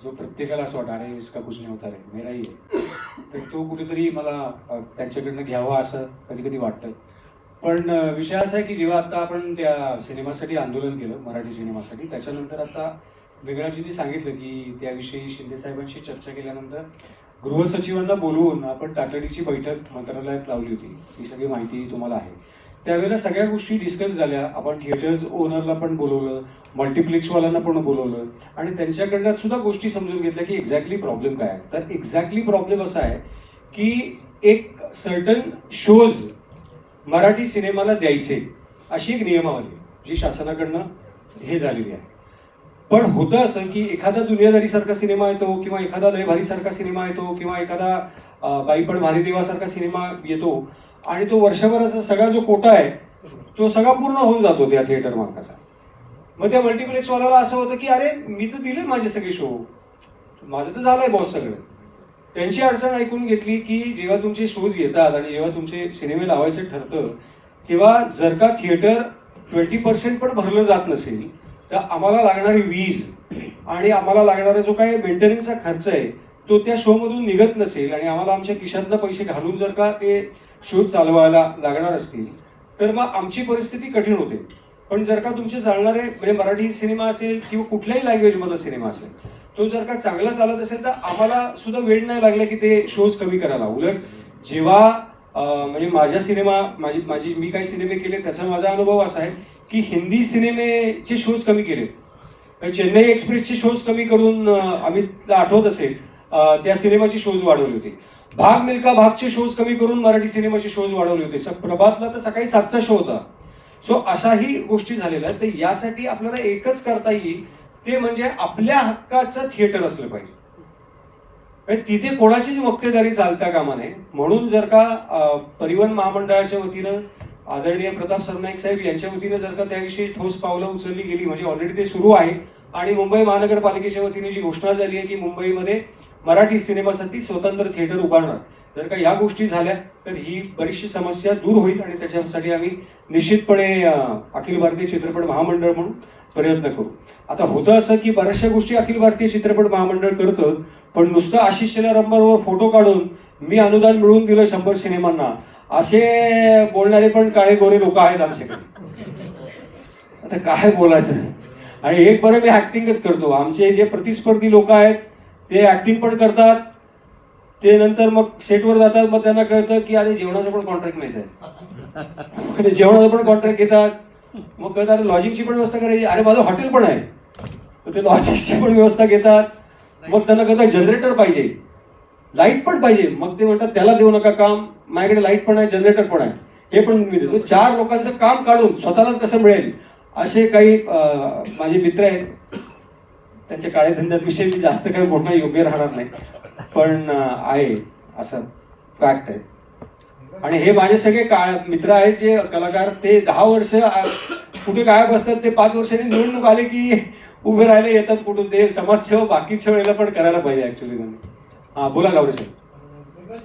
जो प्रत्येकाला असं वाटतं अरे इसका कुछ नहीं होता रे मेराही आहे, तर तो कुठेतरी मला त्यांच्याकडनं घ्यावा असं कधी कधी वाटतं. पण विषय असा आहे की जेव्हा आता आपण त्या सिनेमासाठी आंदोलन केलं, मराठी सिनेमासाठी, त्याच्यानंतर आता विक्रांतजींनी सांगितलं की त्याविषयी शिंदे साहेबांशी चर्चा केल्यानंतर गृहसचिवांना बोलवून आपण तातडीची बैठक मंत्रालयात लावली होती. ही सगळी माहिती तुम्हाला आहे. त्यावेळेला सगळ्या गोष्टी डिस्कस झाल्या. आपण थिएटर्स ओनरला पण बोलवलं, मल्टिप्लेक्सवाल्यांना पण बोलवलं आणि त्यांच्याकडनं सुद्धा गोष्टी समजून घेतल्या की एक्झॅक्टली प्रॉब्लेम काय आहे. तर एक्झॅक्टली प्रॉब्लेम असा आहे की एक सर्टन शोज मराठी सिनेमाला द्यायचे अशी एक नियमावली जी शासनाकडनं हे झालेली आहे. पण होतं असं की एखादा दुनियादारीसारखा सिनेमा येतो किंवा एखादा लय भारीसारखा सिनेमा येतो किंवा एखादा बाई पण भारी देवासारखा सिनेमा येतो आणि तो वर्षभराचा सगळा जो कोटा आहे तो सगळा पूर्ण होऊन जातो त्या थिएटर मालकाचा. मग त्या मल्टिप्लेक्सवाल्याला असं होतं की अरे मी तर दिले माझे सगळे शो, माझं तर झालंय बॉस सगळं. त्यांची अडचण ऐकून घेतली की जेव्हा तुमचे शोज येतात आणि जेव्हा तुमचे सिनेमे लावायचं ठरतं तेव्हा जर का थिएटर 20% पण भरलं जात नसेल तर आम्हाला लागणारी वीज आणि आम्हाला लागणारा जो काही मेंटेनन्सचा खर्च आहे तो त्या शो मधून निघत नसेल आणि आम्हाला आमच्या खिशातनं पैसे घालून जर का ते शो चालवायला लागणार असतील तर मग आमची परिस्थिती कठीण होते. पण जर का तुमचे चालणारे म्हणजे मराठी सिनेमा असेल किंवा कुठल्याही लँग्वेजमधला सिनेमा असेल तो जर का चांगला चालत असेल तर आम्हाला सुद्धा वेळ नाही लागला की ते शोज कमी करायला. उलट जेव्हा म्हणजे माझ्या सिनेमा मी काही सिनेमे केले त्याचा माझा अनुभव असा आहे की हिंदी सिनेमेचे शोज कमी केले, चेन्नई एक्सप्रेसचे शोज कमी करून आम्ही आठवत असेल त्या सिनेमाचे शोज वाढवले होते. भाग मिल्खा भागचे शोज कमी करून मराठी सिनेमाचे शोज वाढवले होते. प्रभातला तर सकाळी 7चा शो होता. सो अशाही गोष्टी झालेल्या आहेत. तर यासाठी आपल्याला एकच करता येईल ते म्हणजे आपल्या हक्काचं थिएटर असलं पाहिजे. तिथे कोणाचीच मक्तेदारी चालता कामा नये. म्हणून जर का परिवहन महामंडळाच्या वतीनं आदरणीय प्रताप सरनाईक साहेब यांच्या वतीनं जर का त्याविषयी ठोस पावलं उचलली गेली म्हणजे ऑलरेडी ते सुरू आहे आणि मुंबई महानगरपालिकेच्या वतीने जी घोषणा झाली आहे की मुंबईमध्ये मराठी सिनेमासाठी स्वतंत्र थिएटर उभारणार, जर का या गोष्टी झाल्या तर ही बरीचशी समस्या दूर होईल आणि त्याच्यासाठी आम्ही निश्चितपणे अखिल भारतीय चित्रपट महामंडळ म्हणून प्रयत्न करू. आता होतं असं की बऱ्याचशा गोष्टी अखिल भारतीय चित्रपट महामंडळ करतं पण नुसतं आशिष शेलारांबरोबर फोटो काढून मी अनुदान मिळवून दिलं 100 सिनेमांना असे बोलणारे पण काळे गोरे लोक आहेत आमच्याकडे. आता काय बोलायचं. आणि एक बरं मी ऍक्टिंगच करतो. आमचे जे प्रतिस्पर्धी लोक आहेत ते ऍक्टिंग पण करतात, ते नंतर मग सेटवर जातात, मग त्यांना कळतं की अरे जेवणाचं पण कॉन्ट्रॅक्ट मिळत आहे, जेवणाचं पण कॉन्ट्रॅक्ट घेतात. मग कळतं अरे लॉजिंगची पण व्यवस्था करायची, अरे माझं हॉटेल पण आहे तर ते लॉजिंगची पण व्यवस्था घेतात. मग त्यांना कळतं जनरेटर पाहिजे, लाईट पण पाहिजे, मग ते म्हणतात त्याला देऊ नका काम, माझ्याकडे लाईट पण आहे जनरेटर पण आहे, हे पण मी देतो. 4 लोकांचं काम काढून स्वतःलाच कसं मिळेल असे काही माझे मित्र आहेत. त्यांच्या काळ्या धंद्याविषयी मी जास्त काही बोलणं योग्य राहणार नाही पण आहे असं फॅक्ट आहे. आणि हे माझे सगळे मित्र आहेत जे कलाकार, ते 10 वर्ष कुठे गायब असतात, ते 5 वर्षांनी निवडणूक आले की उभे राहायला येतात कुठून. ते समाजसेवा बाकीच्या वेळेला पण करायला पाहिजे ऍक्च्युली. हा बोला गावडे साहेब.